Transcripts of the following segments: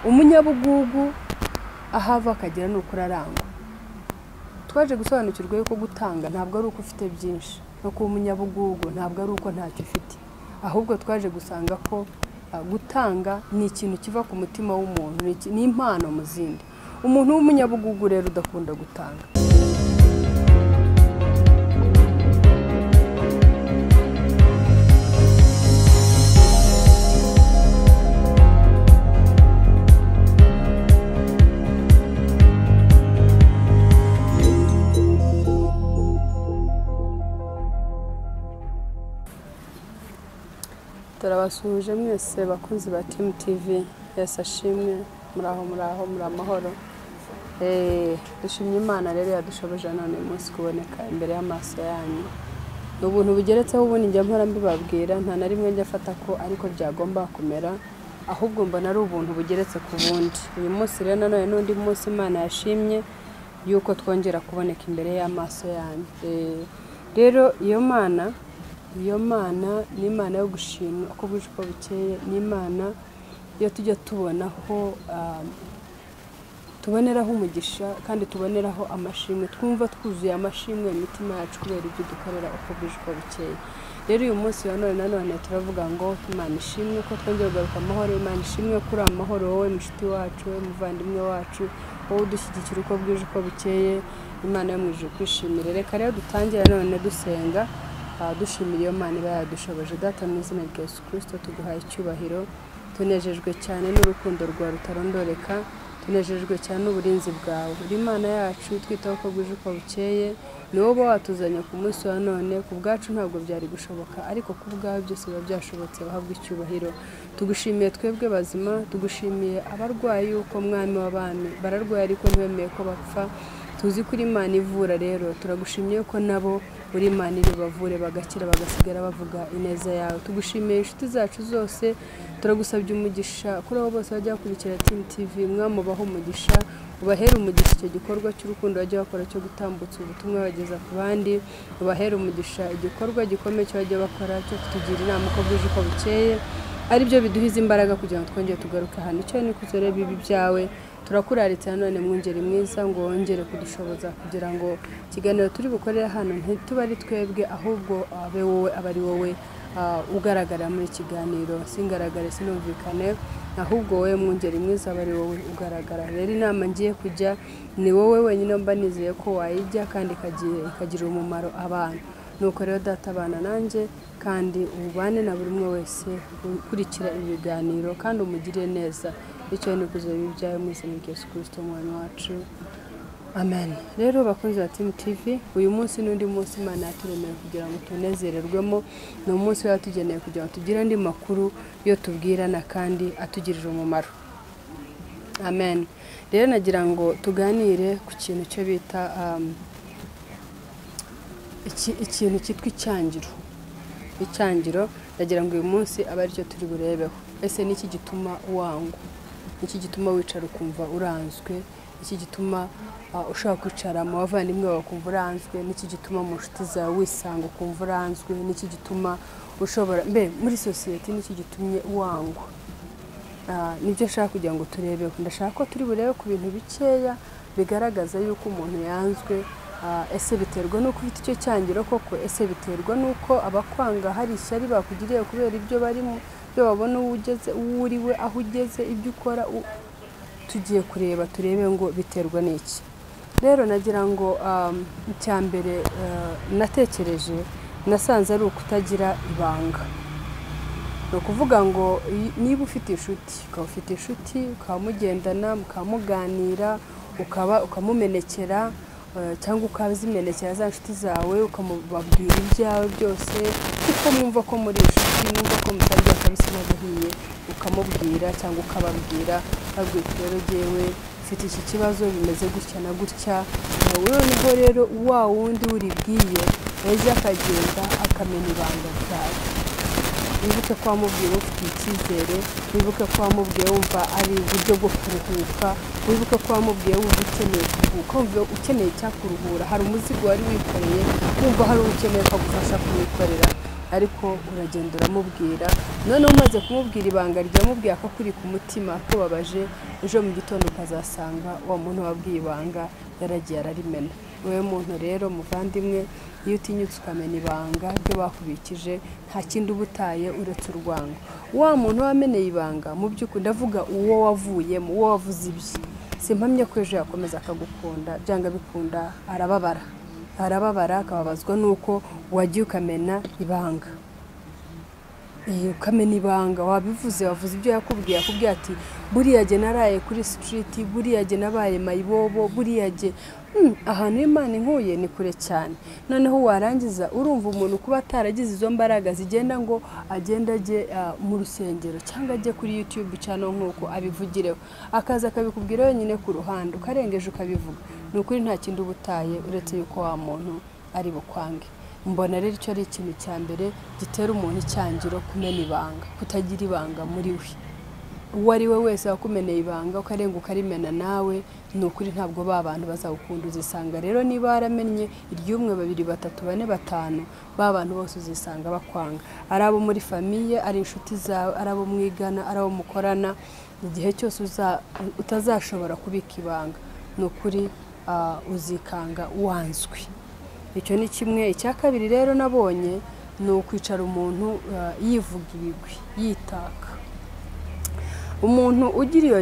umunyabugugu ahava akagera n'ukuri arangwa. Twaje gusobanukirwa yuko gutanga ntabwo ari uko ufite byinshi, no kuba umunyabugugu ntabwo ari uko ntacyo ufite, ahubwo twaje gusanga ko gutanga ni ikintu kiva ku mutima w'umuntu, ni impano mu zindi. Umuntu w'umunyabugugu rero udakunda gutanga. Turabasuje mwese bakunzi ba Team TV, Yesu ashimwe, muraho muri amahoro. Dushimye Imana rero yadushoboje none umunsi kuboneka imbere y'amaso yanyu. Ubuntu bugeretseho ubundi njya mpora mbibabwira, nta na rimwe njya afata ko ariko byagomba kumera, ahubwo mbona ari ubuntu bugeretse ku bundi. Uyu munsi rero none n'undi munsi Imana yashimye yuko twongera kuboneka imbere y'amaso yanyu. Rero iyo Mana ni Imana yo gushimwa uko buje uko bukeye, ni Imana iyo tujya tubonaho tuboneraho umugisha kandi tuboneraho amashimwe, twumva twuzuye amashimwe mu mitima yacu kubera ibyo dukorera uko buje uko bukeye. Rero uyu munsi wa none turavuga ngo Imana ishimwe ko twongera kugaruka amahoro, Imana ishimwe kuri amahoro, wowe mushiti wacu, wowe muvandimwe wacu, wowe udushyigikira uko bwije uko bukeye, Imana yo mu ijuru kwishimire. Reka rero dutangire none dusenga, dushimira iyo Mana iba yadushoboje. Data mu izina rya Yesu Kristo tuguhaye icyubahiro, tunejejwe cyane n'urukundo rwa rutarondoreka, tunejejwe cyane n'uburinzi bwawe. Uri Imana yacu twitaho uko bwije uko bukeye, ni wowe watuzanye ku munsi wa none, ku bwacu ntabwo byari gushoboka, ariko ku bwawe byose biba byashobotse, bahabwa icyubahiro. Tugushimiye twebwe bazima, tugushimiye abarwayi yuko Mwami w'abami bararwaye ariko ntibemeye ko bapfa. Tuzi kuri Imana ivura, rero turagushimiye ko nabo uri Imana iri bavure bagakira bagasigara bavuga ineza yawe. Tugushimiye inshuti zacu zose, turagusabye umugisha kuri abo bose bajya bakurikira Team TV, mwamubaho umugisha, ubahere umugisha icyo gikorwa cy'urukundo bajya bakora cyo gutambutsa ubutumwa bageza ku bandi, ubahere umugisha igikorwa gikomeye cyo bajya bakora cyo kutugira inama uko bwije uko bukeye, ari byo biduhiza imbaraga kugira ngo twongere tugaruke hano. Icyo ni kuzore bibi byawe, turakuraritse none mwungeri mwiza ngo wongere kudushoboza kugira ngo ikiganiro turi bukorera hano ntituba ari twebwe, ahubwo abe wowe, abari wowe ugaragara muri kiganiro, singaragare sinumvikane, ahubwo wowe mwungeri mwiza abari wowe ugaragara. Rero inama ngiye kujya ni wowe wenyine mba nizeye ko wayijya kandi ikagira umumaro abantu. Nuko rero Data abana nanjye kandi ubane na buri umwe wese ukurikira ibiganiro kandi umugire neza. Icyo ni kuzo bibyaye mu izina rya Yesu Kristo umwami wacu, amen. Rero bakunzi ba Team TV, uyu munsi n'undi munsi Imana yaturemeye kugira ngo tunezererwemo, ni umunsi yatugeneye kugira ngo tugire andi makuru yo tubwirana kandi atugirira umumaro, amen. Rero nagira ngo tuganire ku kintu cyo bita ikintu cyitwa icyangiro. Nagira ngo uyu munsi abe aricyo turi burebeho. Ese niki gituma wangwa? Niki gituma wicara ukumva uranzwe? Niki gituma ushaka kwicara mu bavandimwe bawe ukumva uranzwe? Niki gituma mu nshuti zawe wisanga ukumva uranzwe? Niki gituma ushobora muri society niki gitumye wangwa? Nibyo nshaka kugira ngo turebeho. Ndashaka ko turi burebe ku bintu bikeya bigaragaza yuko umuntu yanzwe. Ese biterwa nuko ufite icyo cyangiro koko? Ese biterwa nuko abakwanga hari ishyari bakugiriye kubera ibyo barimo, byo babona ugeze uriwe aho ugeze, ibyo ukora? Tugiye kureba turebe ngo biterwa n'iki. Rero nagira ngo icyambere natekereje nasanze ari ukutagira ibanga. No kuvuga ngo niba ufite inshuti ukamugendana mukamuganira ukamumenekera cyangwa ukazimenekera za nshuti zawe ukamubabwira ibyawe byose, kuko mwumva ko muri inshuti, mwumva ko mutarya kabisa n'agahiye, ukamubwira cyangwa ukababwira rero jewe ufite iki kibazo bimeze gutya na gutya. Noneho rero wa wundi uribwiye ejo akagenda akamenya ibanga ryawe. Wibuke ko wamubwiye ufite icyizere, wibuke ko wamubwiye wumva ari uburyo bwo kuruhuka, wibuke ko wamubwiye wumva ukeneye kuruhuka, wumva ukeneye cyakuruhura, hari umuzigo wari wikoreye wumva hari ukeneye kugufasha kuwikorera. ariko uragenda uramubwira noneho umaze kumubwira ibanga ryamubwiye akakuri ku mutima ko babaje ejo mu gitondo ukazasanga uwo muntu wabwiye ibanga yaragiye ararimena wowe muntu rero muvandimwe iyo utinyutse ukamena ibanga ryo bakubikije nta kindi ubutaye uretse urwango wa muntu wameneye ibanga mu by'ukuri ndavuga uwo wavuyemo uwo wavuze ibye simpamye ko ejo yakomeza akagukunda byanga bikunda arababara akababazwa nuko wagiye ukamena ibanga ukamena ibanga wabivuze wavuze ibyo yakubwiye ati buriya jye naraye kuri street buriya jye nabaye mayibobo buriya jye ahantu Imana inkuye ni kure cyane noneho warangiza urumva umuntu kuba ataragize izo mbaraga zigenda ngo agenda ajye mu rusengero cyangwa ajye kuri YouTube channel nkuko abivugireho akaza akabikubwira wenyine ku ruhande ukarengeje ukabivuga ni ukuri nta kindi ubutaye uretse yuko wa muntu ari bukwange mbona rero icyo ari ikintu cya mbere gitera umuntu icyangiro kumena ibanga kutagira ibanga muri we uwo ari we wese wakumeneye ibanga ukarenga ukarimena nawe ni ukuri ntabwo bantu bazagukunda uzisanga rero niba waramenye iry'umwe babiri batatu bane batanu bantu bose uzisanga bakwanga ari abo muri famiye ari inshuti zawe ari abo mwigana ari abo mukorana igihe cyose utazashobora kubika ibanga ni ukuri uzikanga wanzwe icyo ni kimwe icya kabiri rero nabonye ni ukwicara umuntu yivuga ibigwi yitaka umuntu ugira iyo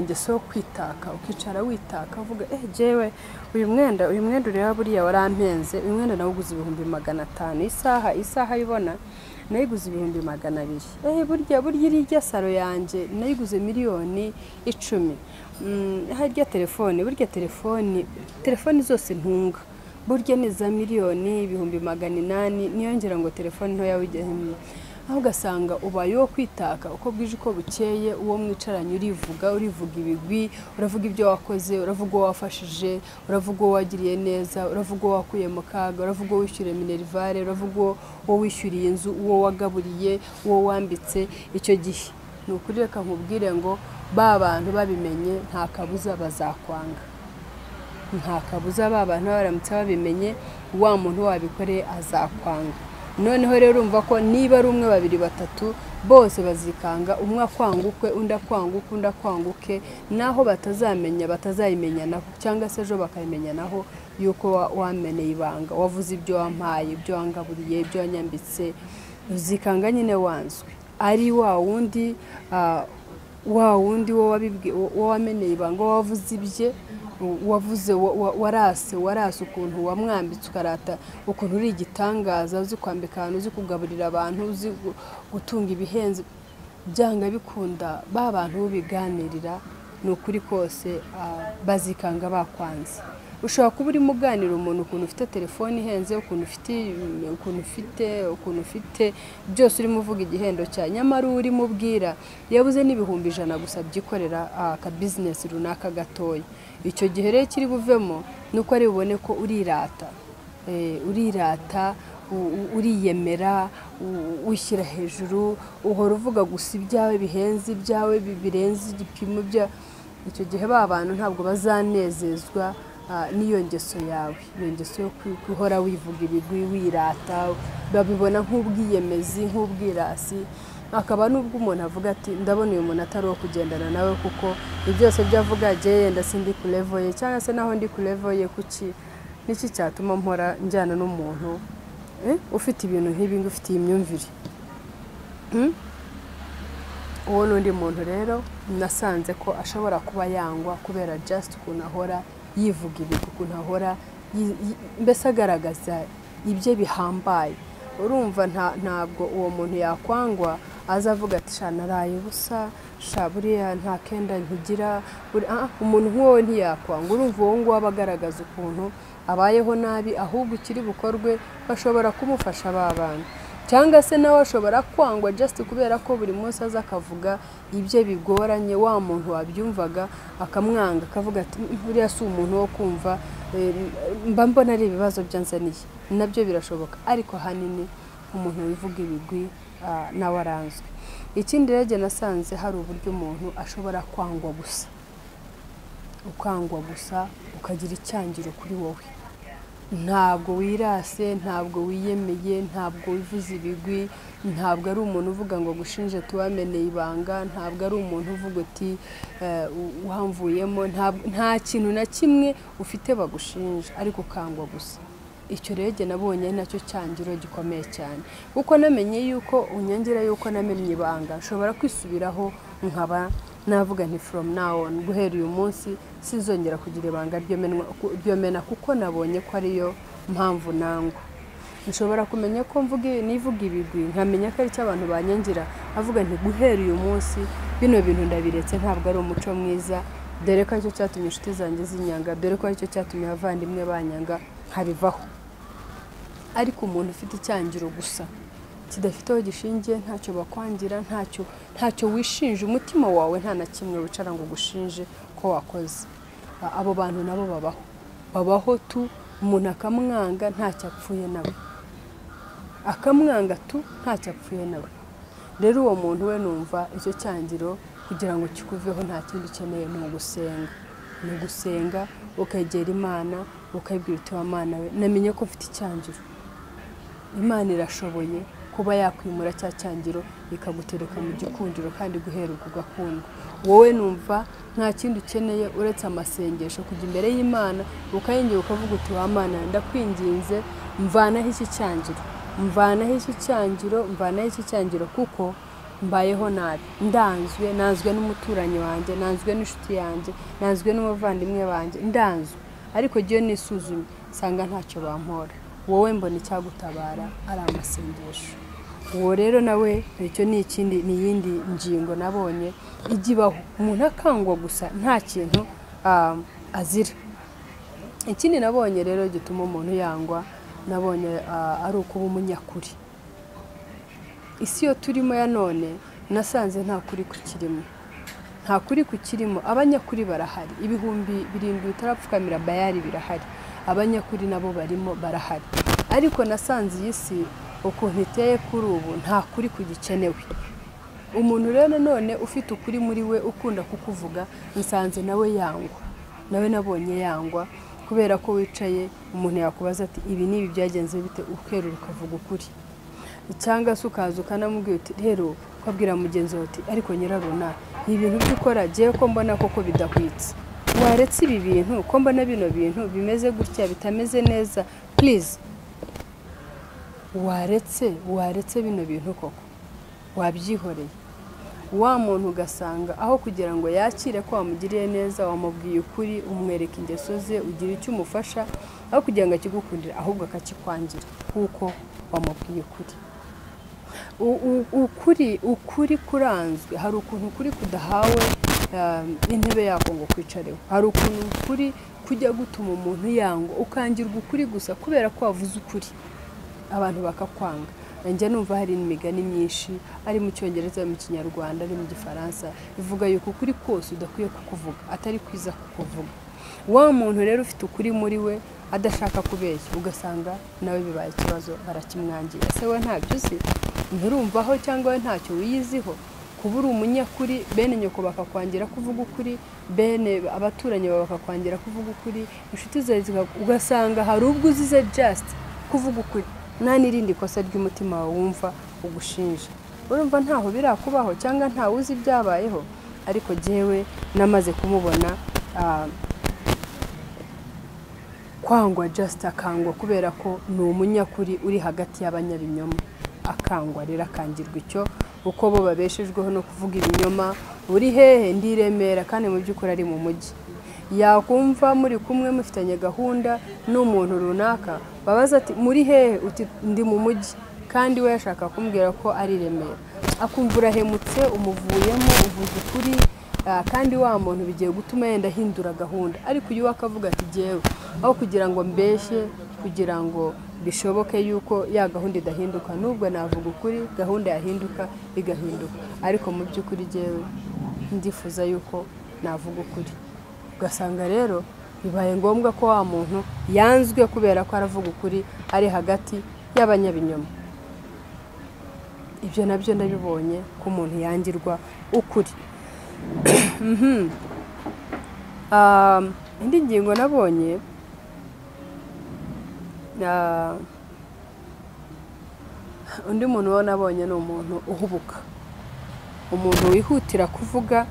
ngeso yo kwitaka ukicara witaka uvuga jewe uyu mwenda ureba buriya warampenze uyu mwenda nawuguze 500 isaha ibona nayiguze 200 burya irya saro yanjye nayiguze 1,10,000 harya telefone zose ntunga burya ni za 1,800,000 niyongera ngo telefone ntoya wigehemye aho gasanga ubaye wo kwitaka uko bwije uko bukeye uwo mwicaranye urivuga ibigwi uravuga ibyo wakoze uravuga uwo wafashije uravuga uwo wagiriye neza uravuga uwo wakuye mu kaga uravuga uwo wishyuriye minerivare uravuga uwo wishyuriye inzu uwo wagaburiye uwo wambitse icyo gihe ni ukuri reka nkubwire ngo bantu babimenye nta kabuza bazakwanga nta kabuza bantu baramutse babimenye wa muntu wabikoreye azakwanga noneho rero urumva ko niba ari umwe babiri batatu bose bazikanga umwe akwangukwe undi akwanguke naho batazayimenya naho cyangwa se ejo bakayimenya naho yuko wameneye ibanga wavuze ibyo wampaye ibyo wangaburiye ibyo wanyambitse uzikanga nyine wanzwe ari wa wundi wo wameneye ibanga wavuze ibye wavuze warase ukuntu wamwambitse ukarata ukuntu uri igitangaza uzi kwambika abantu uzi kugaburira abantu uzi gutunga ibihenze byanga bikunda bantu biganirira ni ukuri kose bazikanga bakwanze ushobora kuba uri muganira umuntu ukuntu ufite telefone ihenze ukuntu ufite byose urimo uvuga igihendo cya nyamara uri mubwira yabuze n'ibihumbi 100 gusa byikorera aka business runaka gatoya icyo gihe rero kiri buvemo nuko ari bubone ko urirata uriyemera wishyira hejuru uhora uvuga gusa ibyawe bihenze ibyawe birenze igipimo bya icyo gihe bantu ntabwo bazanezezwa niyo ngeso yawe iyo ngeso yo guhora wivuga ibigwi wirata babibona nk'ubwiyemezi nk'ubwirasi akaba nubwo umuntu avuga ati ndabona uyu muntu atari wo kugendana nawe kuko byose byavuga yenda sindi ku level ye cyangwa se naho ndi ku level ye kuki niki cyatuma mpora njyana n'umuntu ufite ibintu nk'ibi ufite imyumvire uwo n'undi muntu rero nasanze ko ashobora kuba yangwa kubera just ukuntu ahora yivuga ibintu ukuntu ahora mbese agaragaza ibye bihambaye urumva ntabwo uwo muntu yakwangwa azavuga ati shanaraye busa buriya nta kenda ntigira umuntu nk'uwo ntiyakwanga urumva uwo nguwo aba agaragaza ukuntu abayeho nabi ahubwo ukiri bukorwe bashobora kumufasha bantu cyangwa se nawe ashobora kwangwa just kubera ko buri munsi aza akavuga ibye bigoranye wa muntu wabyumvaga akamwanga akavuga ati buriya si umuntu wo kumva mba mbona ari ibibazo byanzaniye nabyo birashoboka ariko hanini umuntu wivuga ibigwi nawe aranzwe ikindi rege nasanze hari uburyo umuntu ashobora kwangwa gusa ukagira icyangiro kuri wowe ntabwo wirase, ntabwo wiyemeye, ntabwo wivuze ibigwi, ntabwo ari umuntu uvuga ngo gushinje tuwameneye ibanga, ntabwo ari umuntu uvuga uti uhamvuyemo, nta kintu na kimwe ufite bagushinja ariko ukangwa gusa. Icyo rege nabonye nacyo cyangiro gikomeye cyane, kuko namenye yuko unyongera yuko namenye ibanga nshobora kwisubiraho nkaba navuga nti from now on, guhera uyu munsi sinzongera kugira ibanga ryo mena kuko nabonye ko ariyo mpamvu nangwa. Nshobora kumenya ko nivuga ibigwi nkamenya ko ari cyo abantu banyangira, avuga nti guhera uyu munsi bino bintu ndabiretse, ntabwo ari umuco mwiza, dore ko aricyo cyatumye inshuti zanjye zinyanga, dore ko aricyo cyatumye abavandimwe banyanga, nkabivaho. Ariko umuntu ufite icyangiro gusa kidafite aho gishingiye, ntacyo bakwangira, ntacyo wishinje, umutima wawe nta na kimwe wicara ngo gushinje ko wakoze. Abo bantu nabo babaho tu, umuntu akamwanga ntacyo apfuye nawe, akamwanga tu ntacyo apfuye nawe. Rero uwo muntu we numva icyo cyangiro kugira ngo kikuveho nta kindi ukeneye, ni ugusenga ukegera Imana ukayibwira uti wa Mana we, namenye ko mfite icyangiro, Imana irashoboye kuba yakwimura cya cyangiro ikagutereka mu gikundiro kandi guhera ubwo gakundwa. Wowe numva nta kindi ukeneye uretse amasengesho, kujya imbere y'Imana ukayingira ukavuga uti wa Mana ndakwinginze mvanaho iki cyangiro kuko mbayeho nabi, nanzwe n'umuturanyi wanjye, nanzwe n'inshuti yanjye, nanzwe n'umuvandimwe wanjye, ndanzwe, ariko giye nisuzumye sanga ntacyo bampora. Wowe mbona icyagutabara ari amasengesho. Uwo rero nawe icyo ni iyindi ngingo nabonye igibaho, umuntu akangwa gusa nta kintu azira. Ikindi nabonye rero gituma umuntu yangwa, nabonye ari ukuba umunyakuri. Isi yo turimo ya none nasanze nta kuri kukirimo, abanyakuri barahari, ibihumbi 7 bitarapfukamira Bayali birahari, abanyakuri nabo barahari, ariko nasanze iyi si ukuntu iteye kuri ubu nta kuri kugikenewe. Umuntu rero none ufite ukuri muri we ukunda kukuvuga, nsanze nawe yangwa, nawe nabonye yangwa, kubera ko wicaye umuntu yakubaza ati ibi nibi byagenze bite, ukerura ukavuga ukuri, cyangwa se ukaza ukanamubwira uti rero ukabwira mugenzi wawe uti ariko nyiraruna ibintu by'ukora giye ko mbona koko bidahwitse, waretse ibi bintu ko mbona bino bintu bimeze gutya bitameze neza, please waretse bino bintu koko wabyihoreye. Wa muntu ugasanga aho kugira ngo yakire ko wamugiriye neza, wamubwiye ukuri, umwereka ingeso ze, ugira icyo umufasha, aho kugira ngo akigukundire ahubwo akakikwangira kuko wamubwiye ukuri. Ukuri kuranzwe, hari ukuntu ukuri kudahawe intebe yako ngo kwicareho, hari ukuntu ukuri kujya gutuma umuntu yangwa, ukangirwa ukuri gusa kubera ko wavuze ukuri abantu bakakwanga. Njye numva hari imigani myinshi ari mu Cyongereza, mu Kinyarwanda, ari mu Gifaransa, ivuga yuko ukuri kose udakwiye kukuvuga, atari kwiza kukuvuga. Wa muntu rero ufite ukuri muri we adashaka kubeshya, ugasanga nawe bibaye ikibazo, barakimwangira. Ese we ntabyo uzi, nturumvaho cyangwa we ntacyo wiyiziho, kuba uri umunyakuri, bene nyoko bakakwangira kuvuga ukuri, bene abaturanyi bakakwangira kuvuga ukuri, inshuti zawe ugasanga hari ubwo uzize just kuvuga ukuri, nta n'irindi kosa ry'umutima wawe wumva ugushinja. Urumva ntaho birakubaho cyangwa ntawe uzi ibyabayeho, ariko jyewe namaze kumubona kwangwa just akangwa kubera ko ni umunyakuri uri hagati y'abanyabinyoma, akangwa rero akangirwa icyo, uko bo babeshejweho no kuvuga ibinyoma. Uri hehe? Ndi Remera, kandi mu by'ukuri ari mu mujyi. Yakumva muri kumwe mufitanye gahunda n'umuntu runaka, babaza ati muri hehe, uti ndi mu mujyi, kandi we yashaka kumbwira ko ari Remera. Akumva urahemutse, umuvuyemo, uvuze ukuri, kandi wa muntu bigiye gutuma yenda hindura gahunda. Ariko uyu akavuga ati jewe aho kugira ngo mbeshye, kugira ngo bishoboke yuko ya gahunda idahinduka, nubwo navuga ukuri gahunda yahinduka igahinduka, ariko mu by'ukuri jewe ndifuza yuko navuga ukuri. Ugasanga rero bibaye ngombwa ko wa muntu yanzwe kubera ko aravuga ukuri, ari hagati y'abanyabinyoma. Ibyo nabyo ndabibonye ko umuntu yangirwa ukuri. Indi ngingo nabonye undi muntu wo nabonye ni umuntu uhubuka, umuntu wihutira kuvuga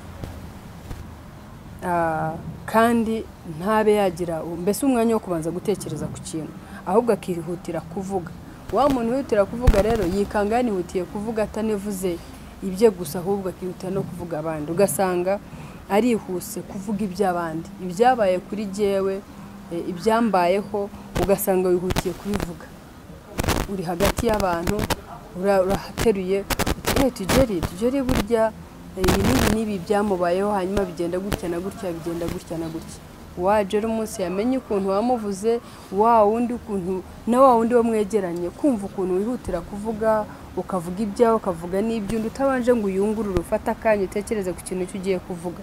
kandi ntabe yagira mbese umwanya wo kubanza gutekereza ku kintu, ahubwo akihutira kuvuga. Wa muntu wihutira kuvuga rero yikanga yanihutiye kuvuga atanivuze ibye gusa, ahubwo akihutira no kuvuga abandi, ugasanga arihuse kuvuga iby'abandi, ibyabaye kuri jewe, ibyambayeho, ugasanga wihutiye kubivuga. Uri hagati y'abantu urahateruye tujeri burya nibi byamubayeho, hanyuma bigenda gutya na gutya, bigenda gutya na gutya. Waje rero umunsi yamenye ukuntu wamuvuze wa wundi, ukuntu na wa wundi wamwegeranye, kumva ukuntu wihutira kuvuga, ukavuga ibyawe, ukavuga n'ibyundi utabanje ngo uyungurure, ufata akanya utekereze ku kintu cyugiye kuvuga.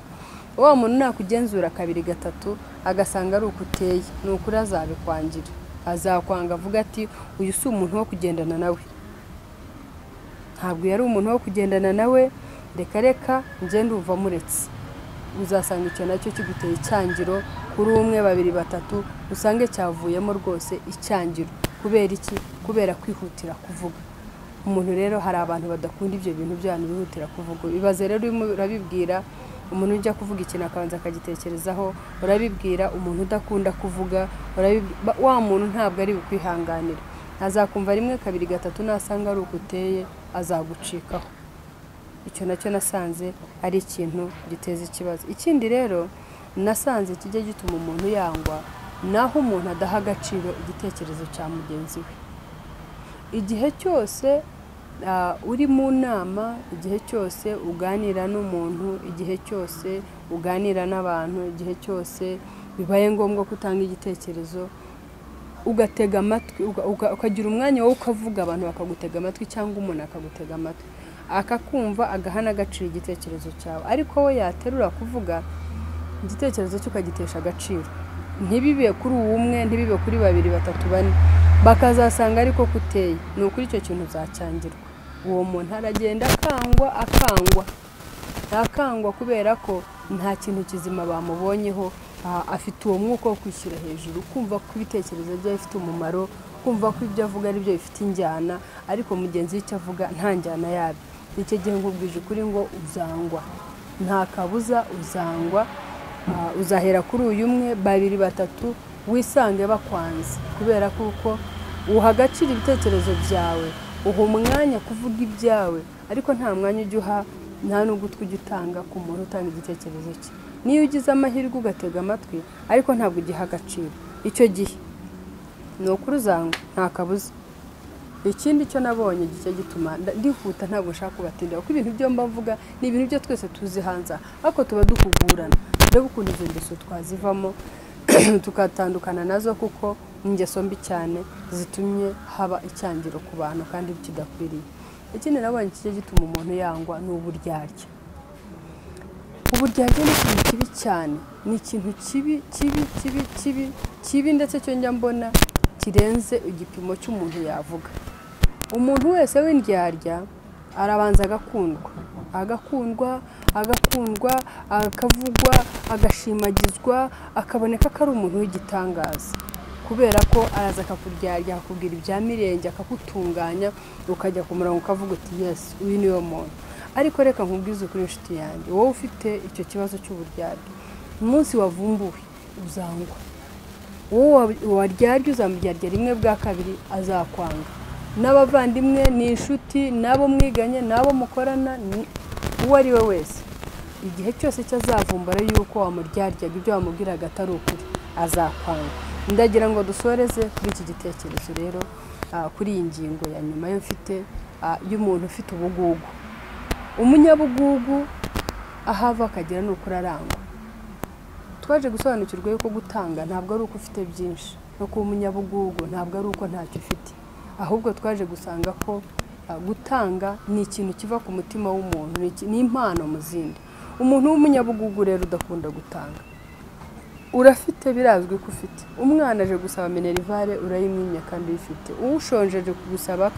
Wa muntu nakugenzura kabiri gatatu agasanga ari ukuteye, n'ukuri azabikwangira, azakwanga avuga ati uyu si umuntu wo kugendana nawe, ntabwo yari umuntu wo kugendana nawe, reka ngende uva muretse. Uzasanga icyo nacyo kiguteye icyangiro kuri umwe babiri batatu, usange cyavuyemo rwose icyangiro. Kubera iki? Kubera kwihutira kuvuga. Umuntu rero hari abantu badakunda ibyo bintu by'abantu bihutira kuvuga. Bibaze rero urabibwira umuntu ujya kuvuga ikintu akabanza akagitekerezaho, urabibwira umuntu udakunda kuvuga, wa muntu ntabwo ari bukwihanganira, azakumva rimwe kabiri gatatu, nasanga ari ukuteye azagucikaho. Icyo nacyo nasanze ari ikintu giteza ikibazo. Ikindi rero nasanze kijya gituma umuntu yangwa, naho umuntu adaha agaciro igitekerezo cya mugenzi we. Igihe cyose uri mu nama, igihe cyose uganira n'umuntu, igihe cyose uganira n'abantu, igihe cyose bibaye ngombwa ko utanga igitekerezo, ugatega amatwi, ukagira umwanya wo ukavuga, abantu bakagutega amatwi cyangwa umuntu akagutega amatwi, akakumva agahana agaciro igitekerezo cyawe. Ariko we yaterura kuvuga igitekerezo cyo ukagitesha agaciro, ntibibe kuri umwe, ntibibe kuri babiri batatu bane, bakazasanga ariko kuteye, ni ukuri icyo kintu uzacyangirwa. Uwo muntu aragenda akangwa kubera ko nta kintu kizima bamubonyeho, afite uwo mwuka wo kwishyira hejuru, kumva ko ibitekerezo bye bifite umumaro, kumva ko ibyo avuga ari byo bifite injyana, ariko mugenzi w'icyo avuga nta njyana yabyo. Icyo gihe nkubwije ukuri ngo uzangwa, nta kabuza uzangwa. Uzahera kuri uyu umwe babiri batatu wisange bakwanze, kubera kuko uha agaciro ibitekerezo byawe, uha umwanya kuvuga ibyawe, ariko nta mwanya ujya uha, nta n'ugutwi ujya utanga ku muntu utanga igitekerezo cye. Niyo ugize amahirwe ugatega amatwi, ariko ntabwo ugiha agaciro, icyo gihe ni ukuri uzangwa, nta kabuza. Ikindi cyo nabonye gice gituma ndihuta, ntabwo nshaka kubatindira, kuko ibintu byo mbavuga ni ibintu byo twese tuzi hanze, ariko tuba dukugurana. Rero ukunda izo ngeso twazivamo tukatandukana nazo, kuko ingeso mbi cyane zitumye haba icyangiro ku bantu kandi kidakwiriye. Ikindi nabonye kijye gituma umuntu yangwa ni uburyarya. Uburyarya ni ikintu kibi cyane, ni ikintu kibi ndetse cyo njya mbona kirenze igipimo cy'umuntu yavuga. Umuntu wese w'indyarya arabanza agakundwa, akavugwa, agashimagizwa, akaboneka ko ari umuntu w'igitangaza, kubera ko araza akakuryarya, akakubwira ibya mirenge, akakutunganya, ukajya ku murongo ukavuga uti yes, uyu ni wo muntu. Ariko reka nkubwize ukuri inshuti yanjye, wowe ufite icyo kibazo cy'uburyarya, umunsi wavumbuwe uzangwa. Wowe waryarya uzamuryarya rimwe bwa kabiri, azakwanga. N'abavandimwe, ni inshuti, nabo mwiganye, nabo mukorana, uwo ari we wese, igihe cyose cyazavumbara yuko wamuryaryaga ibyo wamubwiraga atari ukuri, azakwanga. Ndagira ngo dusoreze kuri iki gitekerezo rero, kuri iyi ngingo ya nyuma y'umuntu ufite ubugugu. Umunyabugugu ahava akagera n'ukuri arangwa. Twaje gusobanukirwa yuko gutanga ntabwo ari uko ufite byinshi, no kuba umunyabugugu ntabwo ari uko ntacyo ufite, ahubwo twaje gusanga ko gutanga ni ikintu kiva ku mutima w'umuntu, ni impano mu zindi. Umuntu w'umunyabugugu rero udakunda gutanga, urafite birazwi ko ufite. Umwana aje gusaba minerivare urayimwimya kandi uyifite, ushonjeje kugusaba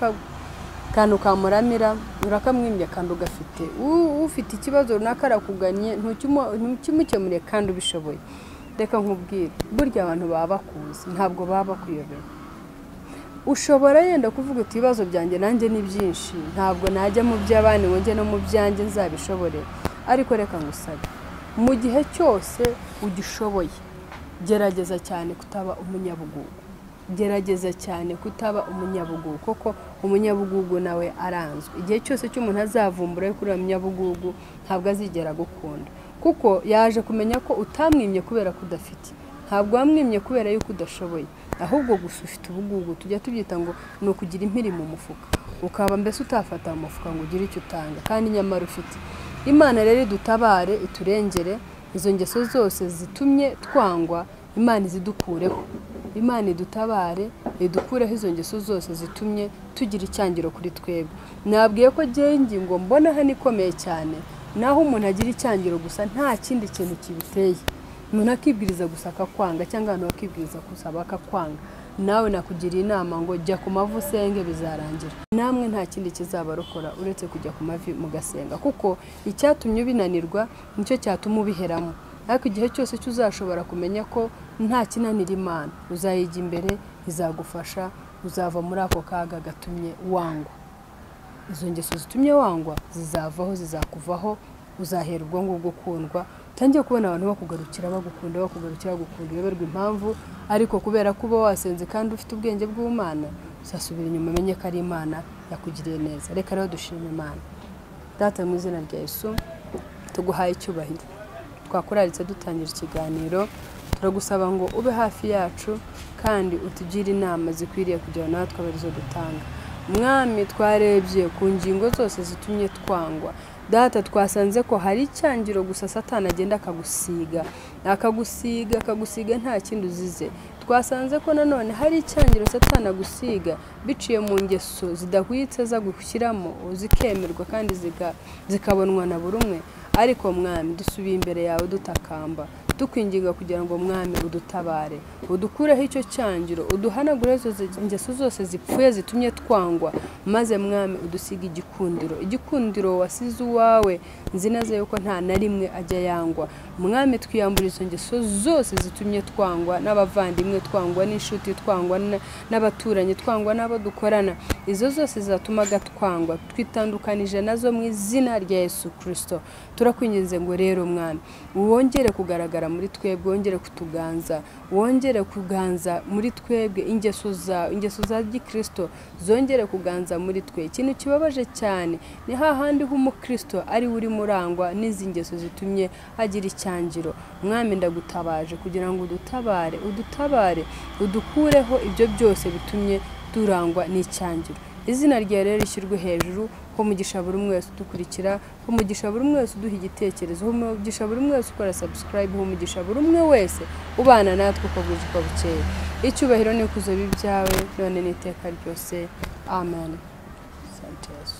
kantu kamuramira urakamwimya kandi ugafite. Ufite ikibazo runaka arakuganye ntukimukemure kandi ubishoboye. Reka nkubwire, burya abantu baba bakuzi, ntabwo baba bakuyobera. ushobora yenda kuvuga uti ibibazo byanjye nanjye ni byinshi ntabwo najya mu by'abandi ngo njye no mu byanjye nzabishobore ariko reka ngusabe mu gihe cyose ugishoboye gerageza cyane kutaba umunyabugugu gerageza cyane kutaba umunyabugugu koko umunyabugugu nawe aranzwe igihe cyose cy'umuntu azavumbura kuri umunyabugugu ntabwo azigera gukunda kuko yaje kumenya ko utamwimye kubera kudafite ntabwo wamwimye kubera yuko udashoboye ahubwo gusa ufite ubugugu tujya tubyita ngo ni ukugira impiri mu mufuka ukaba mbese utafata mu mufuka ngo ugire icyo utanga kandi nyamara ufite Imana rero idutabare iturengere izo ngeso zose zitumye twangwa Imana izidukureho Imana idutabare idukureho izo ngeso zose zitumye tugira icyangiro kuri twebwe nabwiye ko gihe ingingo mbona hano ikomeye cyane naho umuntu agira icyangiro gusa nta kindi kintu kibiteye umuntu akibwiriza gusa akakwanga cyangwa abantu bakibwiriza gusa bakakwanga nawe nakugiriye inama ngo jya ku mavi usenge bizarangira namwe nta kindi kizabarokora uretse kujya ku mavi mugasenga kuko icyatumye ubinanirwa nicyo cyatuma ubiheramo ariko igihe cyose cyuzashobora kumenya ko nta kinanira Imana uzayijya imbere izagufasha uzava muri ako kaga gatumye wangwa izo ngeso zitumye wangwa zizavaho zizakuvaho uzahera ubwo ngubwo gukundwa tangiye kubona abantu bakugarukira bagukunda uyoberwa impamvu ariko kubera kuba wasenze kandi ufite ubwenge bw'Imana uzasubira inyuma umenye ko ari Imana yakugiriye neza reka rero dushime Imana Data mu izina rya Yesu tuguhaye icyubahiro twakuraritse dutangira ikiganiro turagusaba ngo ube hafi yacu kandi utugire inama zikwiriye kugira natwe abarizo dutanga mwami twarebye ku ngingo zose zitumye twangwa Data twasanze ko hari icyangiro gusa Satani agenda akagusiga nta kindi uzize twasanze ko nanone hari icyangiro Satani agusiga biciye mu ngeso zidahwitse za gushyiramo zikemerwa kandi zikabonwa na buri umwe ariko mwami dusubiye imbere yawe dutakamba tukwinginga kugira ngo mwami udutabare udukureho icyo cyangiro uduhanagure izo ngeso zose zipfuye zitumye twangwa maze mwami udusiga igikundiro wasize uwawe nzi neza yuko nta na rimwe ajya yangwa mwami twiyambura izo ngeso zose zitumye twangwa n'abavandimwe twangwa n'inshuti twangwa n'abaturanyi twangwa n'abo dukorana izo zose zatumaga twangwa twitandukanije nazo mu izina rya Yesu Kristo turakwinginze ngo rero mwami wongere kugaragara muri twebwe wongere kutuganza wongere kuganza muri twebwe ingeso za gikristo zongere kuganza muri twe ikintu kibabaje cyane ni hahandi h'umukristo ari uri murangwa n'izi ngeso zitumye agira icyangiro mwami ndagutabaje kugira ngo udutabare udukureho ibyo byose bitumye turangwa n'icyangiro izina rya rero rishyirwe hejuru ko mugisha buri umwe wese udukurikira ko mugisha buri umwe wese uduha igitekerezo ko mugisha buri umwe wese ukora subscribe ko mugisha buri umwe wese ubana natwe uko bwije uko bukeye icyubahiro n'ikuzo bibyawe none n'iteka ryose amen. Santos.